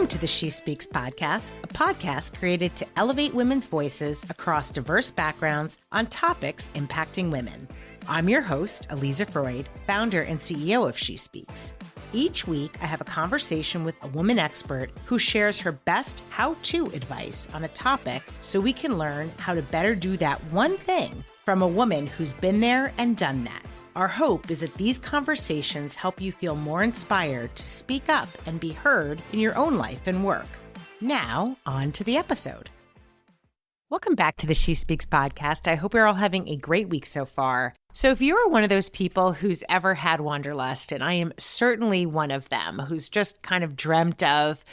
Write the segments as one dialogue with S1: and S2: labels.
S1: Welcome to the SheSpeaks podcast, a podcast created to elevate women's voices across diverse backgrounds on topics impacting women. I'm your host, Aliza Freud, founder and CEO of SheSpeaks. Each week, I have a conversation with a woman expert who shares her best how-to advice on a topic so we can learn how to better do that one thing from a woman who's been there and done that. Our hope is that these conversations help you feel more inspired to speak up and be heard in your own life and work. Now, on to the episode. Welcome back to the SheSpeaks podcast. I hope you're all having a great week so far. So if you are one of those people who's ever had wanderlust, and I am certainly one of them, who's just kind of dreamt of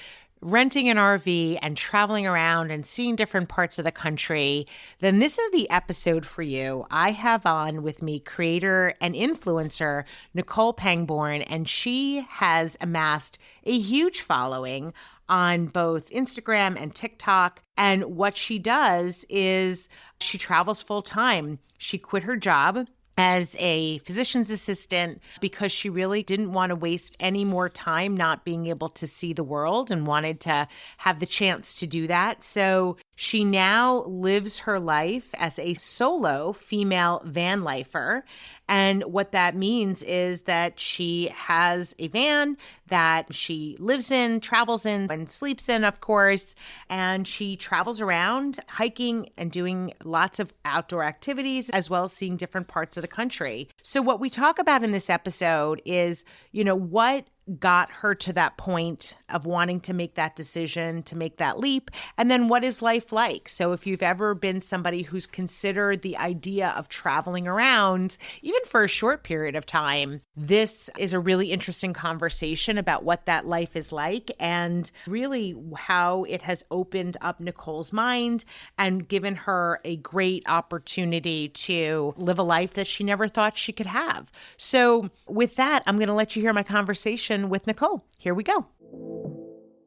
S1: renting an RV and traveling around and seeing different parts of the country, then this is the episode for you. I have on with me creator and influencer Nicole Pangborn, and she has amassed a huge following on both Instagram and TikTok. And what she does is she travels full time. She quit her job as a physician's assistant because she really didn't want to waste any more time not being able to see the world and wanted to have the chance to do that. So she now lives her life as a solo female van lifer. And what that means is that she has a van that she lives in, travels in, and sleeps in, of course. And she travels around hiking and doing lots of outdoor activities, as well as seeing different parts of the country. So what we talk about in this episode is, what got her to that point of wanting to make that decision, to make that leap, and then what is life like? So if you've ever been somebody who's considered the idea of traveling around, even for a short period of time, this is a really interesting conversation about what that life is like and really how it has opened up Nicole's mind and given her a great opportunity to live a life that she never thought she could have. So with that, I'm going to let you hear my conversation with Nicole. Here we go.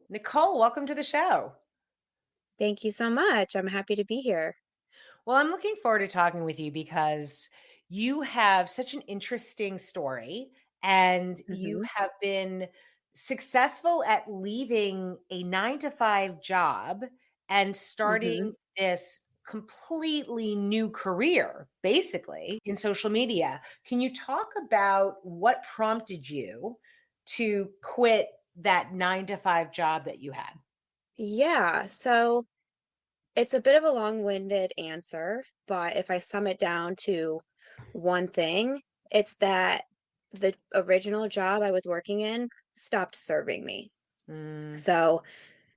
S1: Nicole, welcome to the show.
S2: Thank you so much. I'm happy to be here.
S1: Well, I'm looking forward to talking with you because you have such an interesting story and you
S2: hmm
S1: have been successful at leaving a 9-to-5 job and
S2: hmm
S1: starting this completely new career, basically, in social media. Can you talk about what prompted you to quit that 9-to-5 job that you had?
S2: Yeah, so it's a bit of a long-winded answer, but if I sum it down to one thing, it's that the original job I was working in stopped serving me.
S1: Mm.
S2: So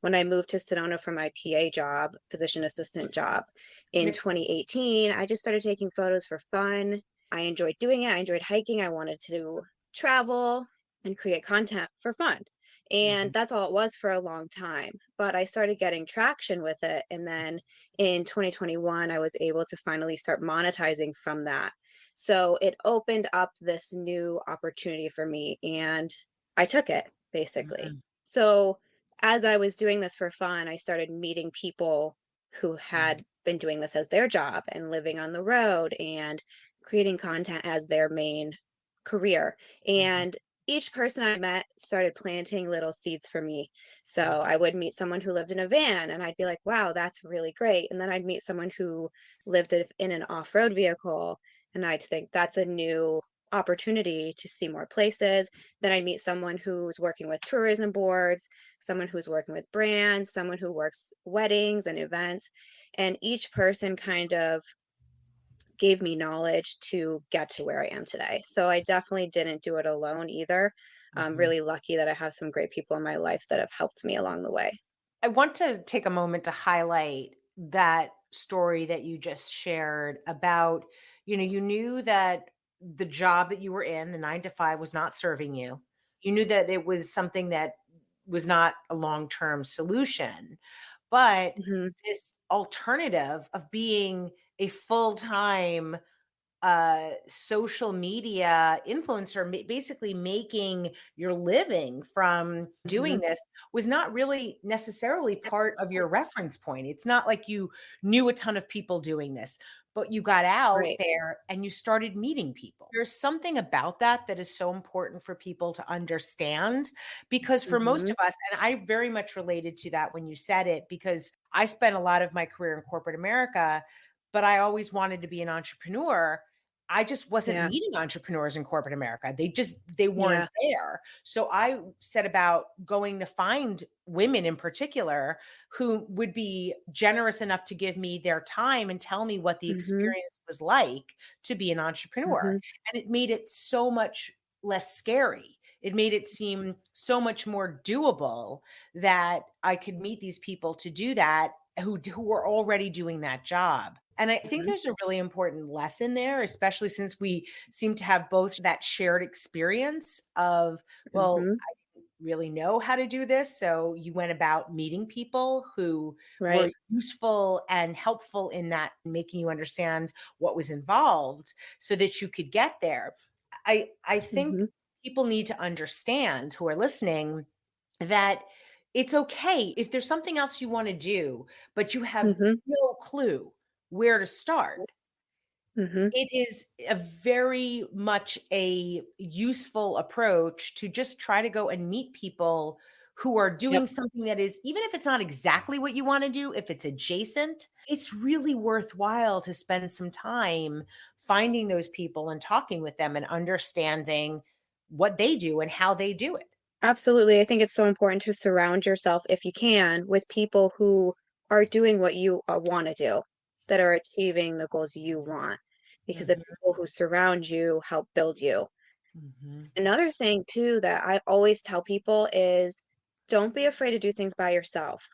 S2: when I moved to Sedona for my PA job, physician assistant job in 2018, I just started taking photos for fun. I enjoyed doing it. I enjoyed hiking. I wanted to travel and create content for fun. And
S1: Mhm.
S2: that's all it was for a long time. But I started getting traction with it. And then in 2021, I was able to finally start monetizing from that. So it opened up this new opportunity for me. And I took it basically.
S1: Mhm.
S2: So as I was doing this for fun, I started meeting people who
S1: Mhm.
S2: had been doing this as their job and living on the road and creating content as their main career.
S1: Mhm.
S2: And each person I met started planting little seeds for me. So I would meet someone who lived in a van and I'd be like, wow, that's really great. And then I'd meet someone who lived in an off road vehicle and I'd think that's a new opportunity to see more places. Then I'd meet someone who's working with tourism boards, someone who's working with brands, someone who works weddings and events. And each person kind of gave me knowledge to get to where I am today. So I definitely didn't do it alone either. I'm
S1: Mhm.
S2: really lucky that I have some great people in my life that have helped me along the way.
S1: I want to take a moment to highlight that story that you just shared about, you knew that the job that you were in, the 9-to-5, was not serving you. You knew that it was something that was not a long-term solution. But
S2: Mhm.
S1: this alternative of being a full-time social media influencer, basically making your living from doing
S2: Mhm.
S1: this, was not really necessarily part of your reference point. It's not like you knew a ton of people doing this, but you got out
S2: Right.
S1: there and you started meeting people. There's something about that that is so important for people to understand, because for most
S2: Mhm.
S1: of us, and I very much related to that when you said it, because I spent a lot of my career in corporate America, but I always wanted to be an entrepreneur. I just wasn't
S2: Yeah.
S1: meeting entrepreneurs in corporate America. They weren't
S2: Yeah.
S1: there. So I set about going to find women in particular who would be generous enough to give me their time and tell me what the
S2: Mhm.
S1: experience was like to be an entrepreneur.
S2: Mhm.
S1: And it made it so much less scary. It made it seem so much more doable that I could meet these people to do that, who were already doing that job. And I think
S2: Mhm.
S1: there's a really important lesson there, especially since we seem to have both that shared experience of, well,
S2: Mhm.
S1: I didn't really know how to do this. So you went about meeting people who
S2: Right.
S1: were useful and helpful in that, making you understand what was involved so that you could get there. I think
S2: Mhm.
S1: people need to understand, who are listening, that it's okay if there's something else you want to do, but you have
S2: Mhm.
S1: no clue where to start.
S2: Mhm.
S1: It is a very much a useful approach to just try to go and meet people who are
S2: Yep.
S1: doing something that is, even if it's not exactly what you want to do, if it's adjacent, it's really worthwhile to spend some time finding those people and talking with them and understanding what they do and how they do it.
S2: Absolutely. I think it's so important to surround yourself, if you can, with people who are doing what you want to do, that are achieving the goals you want, because the
S1: Mhm,
S2: people who surround you help build you.
S1: mhm,
S2: Another thing too that I always tell people is don't be afraid to do things by yourself.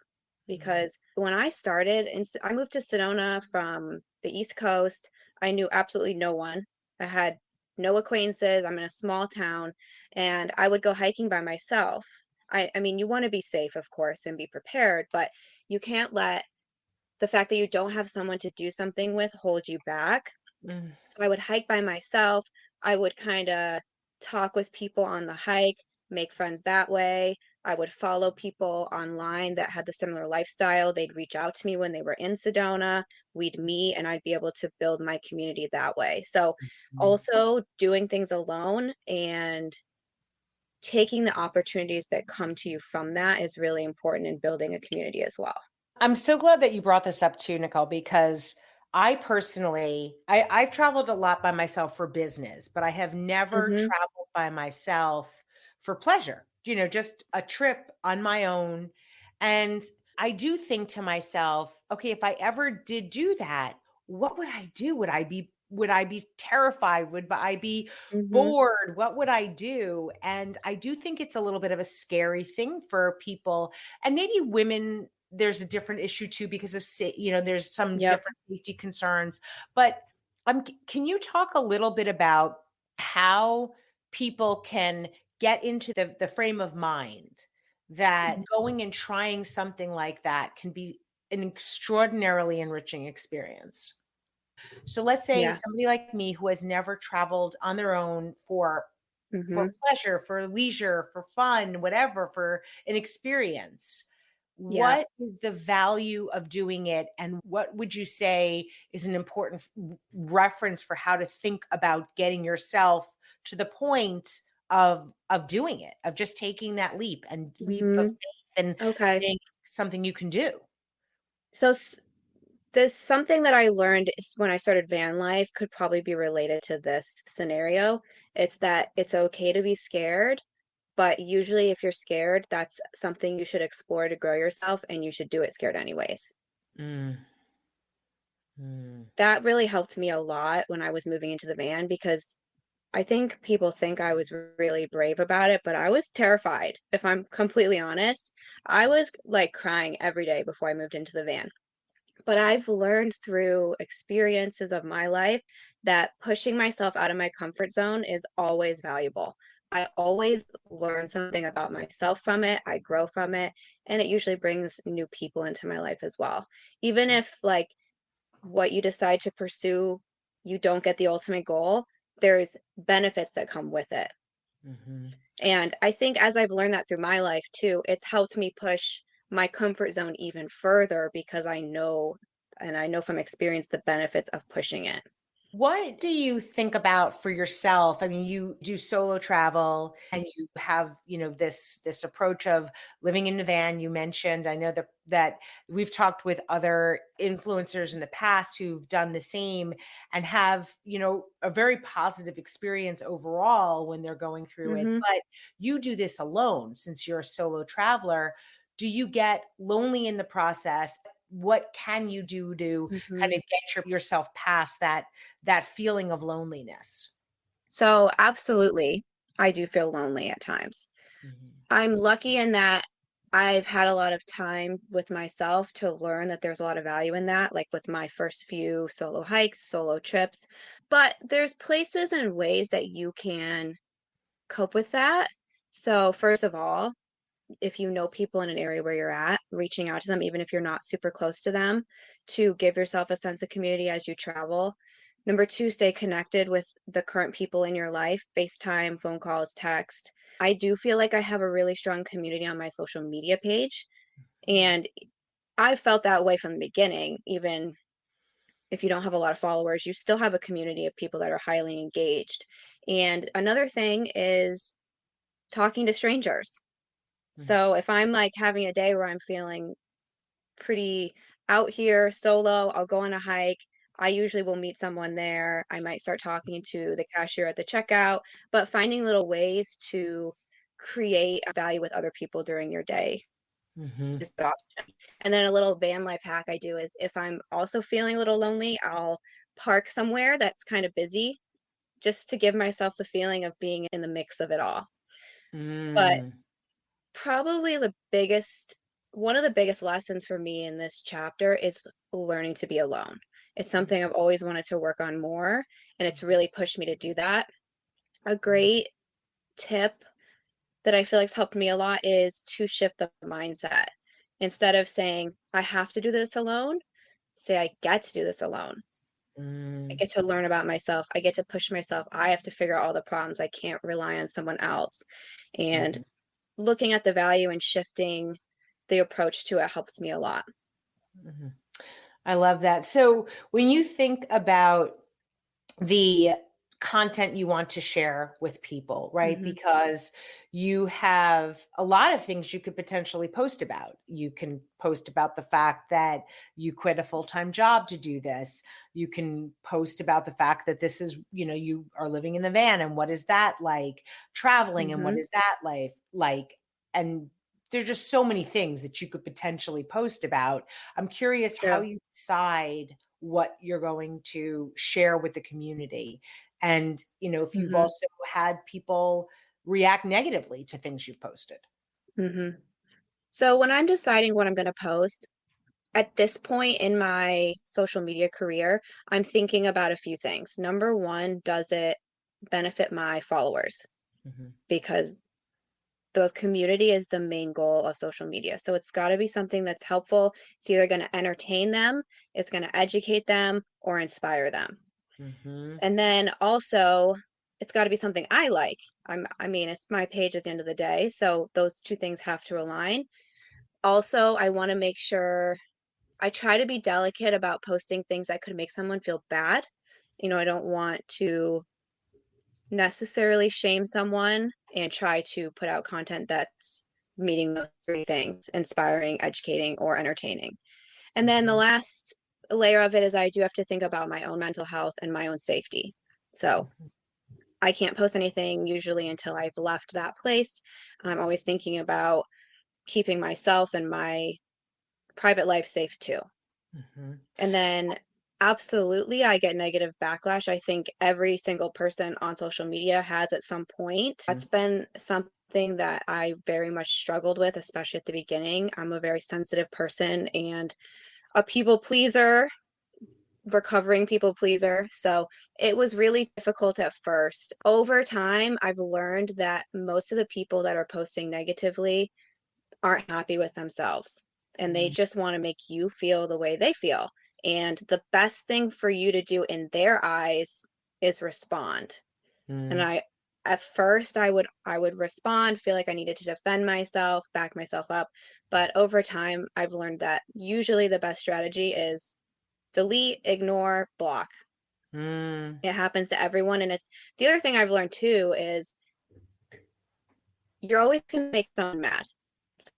S1: mm,
S2: Because when I started, and I moved to Sedona from the East Coast, I knew absolutely no one. I had no acquaintances. I'm in a small town, and I would go hiking by myself. I mean, you want to be safe, of course, and be prepared, but you can't let the fact that you don't have someone to do something with hold you back.
S1: mm,
S2: So I would hike by myself. I would kinda talk with people on the hike, make friends that way. I would follow people online that had the similar lifestyle. They'd reach out to me when they were in Sedona. We'd meet, and I'd be able to build my community that way. So,
S1: mm.
S2: also doing things alone and taking the opportunities that come to you from that is really important in building a community as well.
S1: I'm so glad that you brought this up too, Nicole, because I personally, I've traveled a lot by myself for business, but I have never
S2: Mhm,
S1: traveled by myself for pleasure, just a trip on my own. And I do think to myself, okay, if I ever did do that, what would I do? Would I be terrified? Would I be
S2: mhm.
S1: bored? What would I do? And I do think it's a little bit of a scary thing for people, and maybe women. There's a different issue too, because of there's some
S2: Yep.
S1: different safety concerns. But can you talk a little bit about how people can get into the frame of mind that
S2: Mhm.
S1: going and trying something like that can be an extraordinarily enriching experience? So let's say
S2: Yeah.
S1: somebody like me who has never traveled on their own for
S2: Mhm.
S1: pleasure, for leisure, for fun, whatever, for an experience.
S2: Yeah.
S1: What is the value of doing it? And what would you say is an important reference for how to think about getting yourself to the point of doing it, of just taking that leap of
S2: Mhm.
S1: faith and
S2: Okay.
S1: saying something you can do?
S2: So this something that I learned is when I started van life could probably be related to this scenario. It's that it's okay to be scared, but usually if you're scared, that's something you should explore to grow yourself and you should do it scared anyways.
S1: Mm, mm,
S2: That really helped me a lot when I was moving into the van because I think people think I was really brave about it, but I was terrified. If I'm completely honest, I was like crying every day before I moved into the van. But I've learned through experiences of my life that pushing myself out of my comfort zone is always valuable. I always learn something about myself from it, I grow from it, and it usually brings new people into my life as well. Even if, like, what you decide to pursue you don't get the ultimate goal, there's benefits that come with it.
S1: Hmm.
S2: And I think as I've learned that through my life too, it's helped me push my comfort zone even further because I know, and I know from experience, the benefits of pushing it.
S1: What do you think about for yourself? I mean, you do solo travel and you have, this approach of living in a van you mentioned. I know that we've talked with other influencers in the past who've done the same and have, a very positive experience overall when they're going through it.
S2: Mhm.
S1: But you do this alone since you're a solo traveler. Do you get lonely in the process? What can you do to kind
S2: Mhm.
S1: of get yourself past that feeling of loneliness?
S2: So, absolutely, I do feel lonely at times.
S1: Mhm,
S2: I'm lucky in that I've had a lot of time with myself to learn that there's a lot of value in that, like with my first few solo hikes, solo trips. But there's places and ways that you can cope with that. So, first of all, if you know people in an area where you're at, reaching out to them, even if you're not super close to them, to give yourself a sense of community as you travel. Number two, stay connected with the current people in your life, FaceTime, phone calls, text. I do feel like I have a really strong community on my social media page.
S1: mhm,
S2: And I felt that way from the beginning. Even if you don't have a lot of followers, you still have a community of people that are highly engaged. And another thing is talking to strangers.
S1: mhm,
S2: So if I'm like having a day where I'm feeling pretty out here solo, I'll go on a hike. I usually will meet someone there. I might start talking to the cashier at the checkout, but finding little ways to create a value with other people during your day
S1: mhm,
S2: is the option. And then a little van life hack I do is if I'm also feeling a little lonely, I'll park somewhere that's kind of busy just to give myself the feeling of being in the mix of it all. But
S1: mm,
S2: probably the biggest one of the biggest lessons for me in this chapter is learning to be alone. It's
S1: mm,
S2: something I've always wanted to work on more, and it's
S1: mhm,
S2: really pushed me to do that. A
S1: mm,
S2: great tip that I feel like's helped me a lot is to shift the mindset. Instead of saying, "I have to do this alone," say, "I get to do this alone. I
S1: mm,
S2: get to learn about myself. I get to push myself. I have to figure out all the problems. I can't rely on someone else." And
S1: mhm,
S2: looking at the value and shifting the approach to it helps me a lot.
S1: mhm. I love that. So when you think about the content you want to share with people, right?
S2: Mhm,
S1: Because you have a lot of things you could potentially post about. You can post about the fact that you quit a full-time job to do this. You can post about the fact that this is, you are living in the van and what is that like? Traveling and what
S2: mhm,
S1: is that like? And there's just so many things that you could potentially post about. I'm curious how
S2: true.
S1: you decide what you're going to share with the community. And, if you've
S2: Mhm,
S1: also had people react negatively to things you've posted.
S2: mhm. So when I'm deciding what I'm gonna post, at this point in my social media career, I'm thinking about a few things. Number 1, does it benefit my followers?
S1: Mhm,
S2: Because the community is the main goal of social media. So it's gotta be something that's helpful. It's either gonna entertain them, it's gonna educate them, or inspire them.
S1: mhm,
S2: And then also, it's gotta be something I like. I mean, it's my page at the end of the day, so those 2 things have to align. Also, I wanna make sure I try to be delicate about posting things that could make someone feel bad. I don't want to necessarily shame someone and try to put out content that's meeting those 3 things: inspiring, educating, or entertaining. And then the
S1: mhm,
S2: last layer of it is I do have to think about my own mental health and my own safety. So
S1: mhm,
S2: I can't post anything usually until I've left that place. I'm always thinking about keeping myself and my private life safe too.
S1: mhm,
S2: And then absolutely, I get negative backlash. I think every single person on social media has at some point.
S1: mhm,
S2: That's been something that I very much struggled with, especially at the beginning. I'm a very sensitive person and a people pleaser, recovering people pleaser. So it was really difficult at first. Over time, I've learned that most of the people that are posting negatively aren't happy with themselves and they
S1: mhm,
S2: just want to make you feel the way they feel. And the best thing for you to do in their eyes is respond. And
S1: Mm,
S2: at first I would respond, feel like I needed to defend myself, back myself up. But over time, I've learned that usually the best strategy is delete, ignore, block.
S1: mm,
S2: It happens to everyone. And it's the other thing I've learned too is you're always going to make someone mad.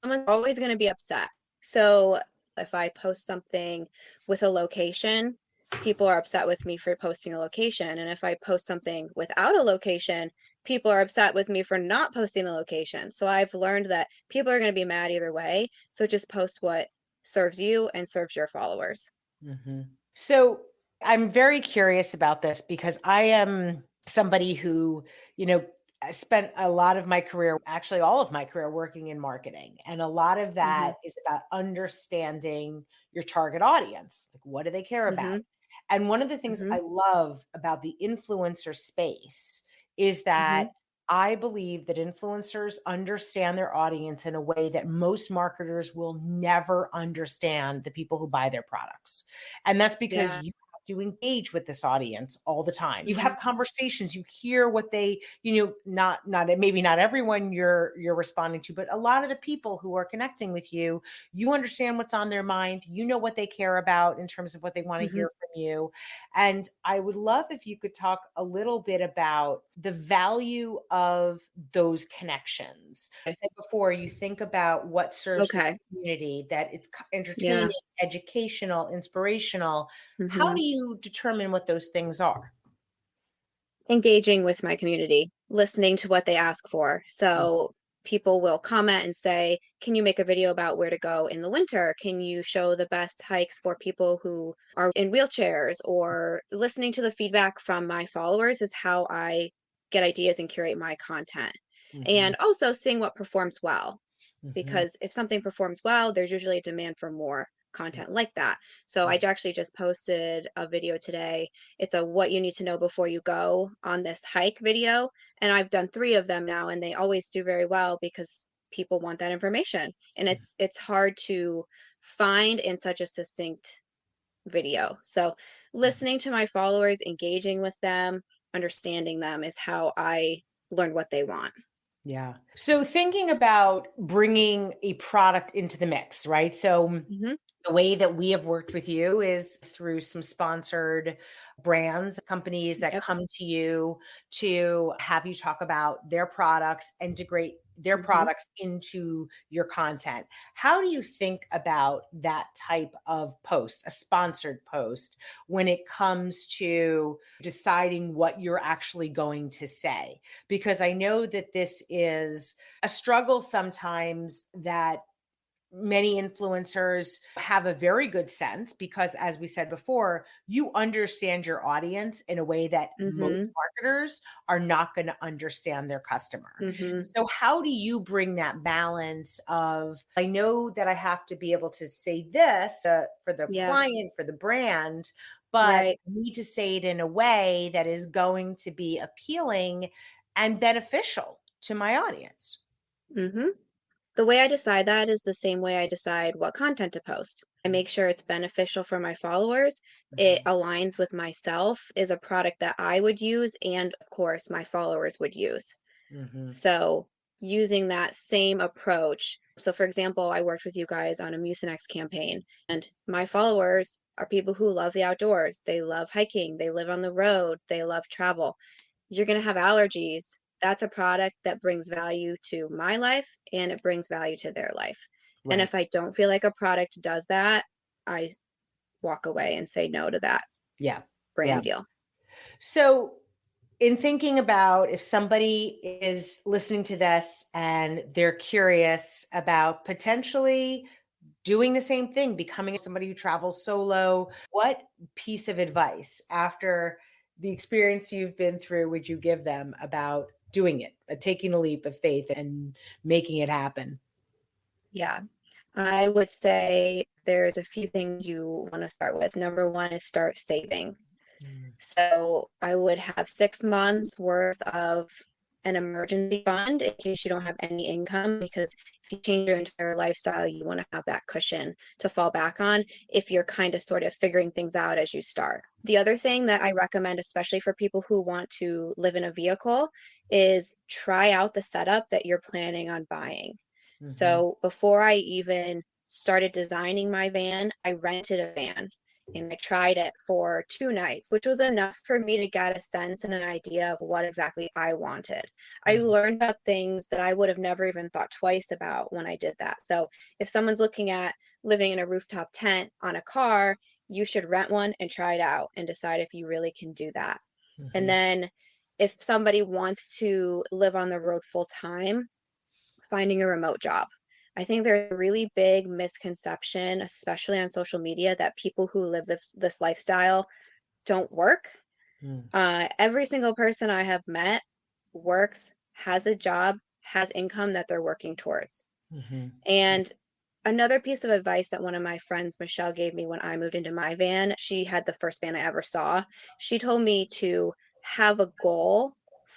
S2: Someone's always going to be upset. So if I post something with a location, people are upset with me for posting a location. And if I post something without a location, people are upset with me for not posting the location. So I've learned that people are going to be mad either way. So just post what serves you and serves your followers.
S1: mhm. So I'm very curious about this because I am somebody who, you know, I spent a lot of my career, actually all of my career working in marketing. And a lot of
S2: Hmm.
S1: that is about understanding your target audience. Like, what do they care about?
S2: Hmm.
S1: And one of the things
S2: Hmm.
S1: I love about the influencer space is that
S2: Hmm.
S1: I believe that influencers understand their audience in a way that most marketers will never understand the people who buy their products. And that's because
S2: Yeah.
S1: you have to engage with this audience all the time. You
S2: Hmm.
S1: have conversations, you hear what they, not maybe not everyone you're responding to, but a lot of the people who are connecting with you, you understand what's on their mind, you know what they care about in terms of what they want to
S2: Hmm.
S1: hear from you. And I would love if you could talk a little bit about the value of those connections. I said before, you think about what serves the
S2: Okay.
S1: community, that it's entertaining,
S2: Yeah.
S1: educational, inspirational. How
S2: Hmm.
S1: do you determine what those things are?
S2: Engaging with my community, listening to what they ask for.
S1: Mm,
S2: So people will comment and say, "Can you make a video about where to go in the winter? Can you show the best hikes for people who are in wheelchairs?" Or listening to the feedback from my followers is how I get ideas and curate my content.
S1: mhm,
S2: And also seeing what performs well,
S1: mhm,
S2: because if something performs well, there's usually a demand for more content like that. So I
S1: right,
S2: actually just posted a video today. It's a what you need to know before you go on this hike video, and I've done 3 of them now and they always do very well because people want that information. And it's hard to find in such a succinct video. So
S1: mhm.
S2: listening to my followers, engaging with them, understanding them is how I learn what they want.
S1: Yeah. So thinking about bringing a product into the mix, right? So
S2: Mhm.
S1: the way that we have worked with you is through some sponsored brands, companies that
S2: Yep.
S1: come to you to have you talk about their products, integrate their
S2: Mhm.
S1: products into your content. How do you think about that type of post, a sponsored post, when it comes to deciding what you're actually going to say? Because I know that this is a struggle sometimes, that many influencers have a very good sense because, as we said before, you understand your audience in a way that most
S2: Mhm.
S1: marketers are not going to understand their customer.
S2: Mhm.
S1: So how do you bring that balance of, I know that I have to be able to say this for the
S2: Yeah.
S1: client, for the brand, but
S2: Right.
S1: I need to say it in a way that is going to be appealing and beneficial to my audience?
S2: Mhm. The way I decide that is the same way I decide what content to post. I make sure it's beneficial for my followers, it
S1: Mhm,
S2: aligns with myself, is a product that I would use, and of course, my followers would use.
S1: mhm,
S2: So, using that same approach. So, for example, I worked with you guys on a Mucinex campaign, and my followers are people who love the outdoors. They love hiking, they live on the road, they love travel. You're going to have allergies. That's a product that brings value to my life and it brings value to their life. And
S1: right.
S2: if I don't feel like a product does that, I walk away and say no to that
S1: Yeah. Yeah.
S2: brand deal.
S1: So, in thinking about if somebody is listening to this and they're curious about potentially doing the same thing, becoming somebody who travels solo, what piece of advice after the experience you've been through would you give them about doing it, taking a leap of faith and making it happen?
S2: Yeah. I would say there's a few things you want to start with. Number one is start saving.
S1: Mm,
S2: So I would have 6 months worth of an emergency fund in case you don't have any income, because if you change your entire lifestyle, you want to have that cushion to fall back on if you're kind of sort of figuring things out as you start. The other thing that I recommend, especially for people who want to live in a vehicle, is try out the setup that you're planning on buying.
S1: Mm-hmm.
S2: So before I even started designing my van, I rented a van and I tried it for 2 nights, which was enough for me to get a sense and an idea of what exactly I wanted. I
S1: Mm-hmm.
S2: learned about things that I would have never even thought twice about when I did that. So if someone's looking at living in a rooftop tent on a car, you should rent one and try it out and decide if you really can do that. And
S1: Mm-hmm.
S2: then if somebody wants to live on the road full time, finding a remote job. I think there's a really big misconception, especially on social media, that people who live this lifestyle don't work. Every single person I have met works, has a job, has income that they're working towards.
S1: Mm-hmm.
S2: And another piece of advice that one of my friends, Michelle, gave me when I moved into my van, she had the first van I ever saw. She told me to have a goal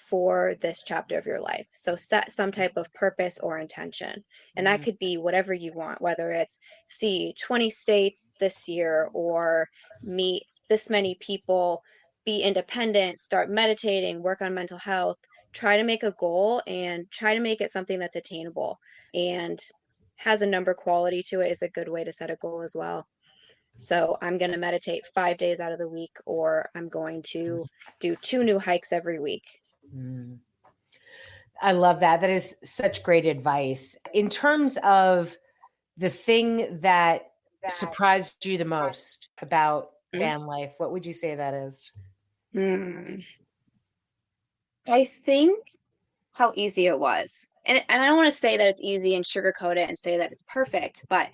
S2: for this chapter of your life. So set some type of purpose or intention. And that
S1: Mm-hmm.
S2: could be whatever you want, whether it's see 20 states this year or meet this many people, be independent, start meditating, work on mental health. Try to make a goal and try to make it something that's attainable. And has a number quality to it is a good way to set a goal as well. So I'm going to meditate 5 days out of the week, or I'm going to do 2 new hikes every week.
S1: Mm-hmm. I love that. That is such great advice. In terms of the thing that surprised you the most about van life, what would you say that is?
S2: Mm. I think how easy it was. And I don't want to say that it's easy and sugarcoat it and say that it's perfect, but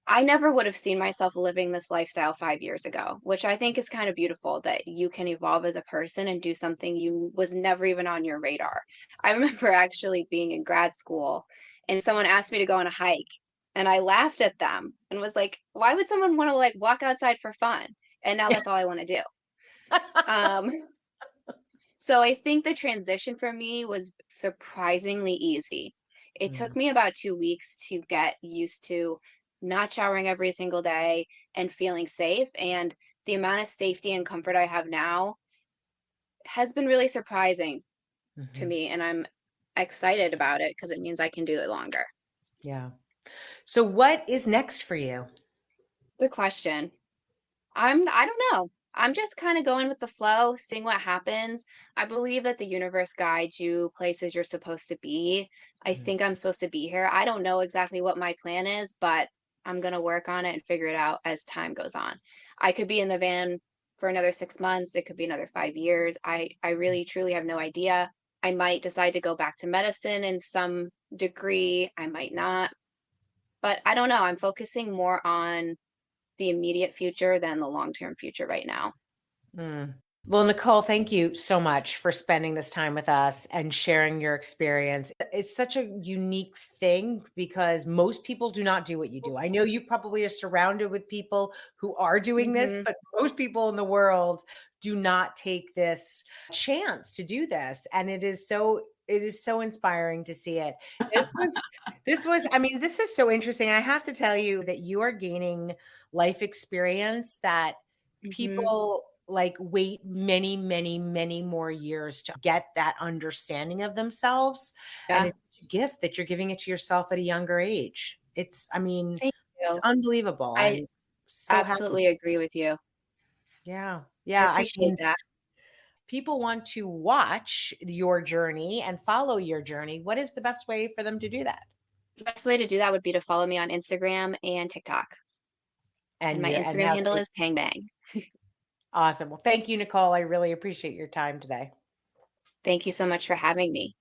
S2: I never would have seen myself living this lifestyle 5 years ago, which I think is kind of beautiful that you can evolve as a person and do something you was never even on your radar. I remember actually being in grad school and someone asked me to go on a hike and I laughed at them and was like, why would someone want to like walk outside for fun? And now that's all I want to do. Um, so I think the transition for me was surprisingly easy. It
S1: Mm,
S2: took me about 2 weeks to get used to not showering every single day and feeling safe. And the amount of safety and comfort I have now has been really surprising to
S1: mhm.
S2: me. And I'm excited about it because it means I can do it longer.
S1: Yeah. So what is next for you?
S2: Good question. I don't know. I'm just kind of going with the flow, seeing what happens. I believe that the universe guides you places you're supposed to be. I
S1: Mm,
S2: think I'm supposed to be here. I don't know exactly what my plan is, but I'm going to work on it and figure it out as time goes on. I could be in the van for another 6 months. It could be another 5 years. I really truly have no idea. I might decide to go back to medicine in some degree. I might not, but I don't know. I'm focusing more on the immediate future than the long-term future right now.
S1: mm. Well, Nicole, thank you so much for spending this time with us and sharing your experience. It's such a unique thing because most people do not do what you do. I know you probably are surrounded with people who are doing this,
S2: Mhm.
S1: but most people in the world do not take this chance to do this. And it is so inspiring to see it. This was I mean, this is so interesting. I have to tell you that you are gaining life experience that
S2: Mhm.
S1: people like wait many, many, many more years to get that understanding of themselves. And
S2: Yeah.
S1: it's a gift that you're giving it to yourself at a younger age. I mean,
S2: Thank
S1: it's
S2: you.
S1: unbelievable.
S2: I
S1: I'm so happy.
S2: absolutely agree with you.
S1: Yeah.
S2: I
S1: Yeah. I
S2: appreciate
S1: mean,
S2: that.
S1: people want to watch your journey and follow your journey. What is the best way for them to do that?
S2: The best way to do that would be to follow me on Instagram and TikTok. And my
S1: And
S2: Instagram
S1: how
S2: handle
S1: they
S2: is pangbang.
S1: awesome. Well, thank you, Nicole. I really appreciate your time today.
S2: Thank you so much for having me.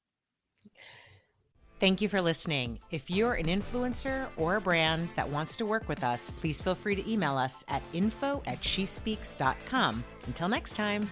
S1: Thank you for listening. If you're an influencer or a brand that wants to work with us, please feel free to email us at info@shespeaks.com. Until next time.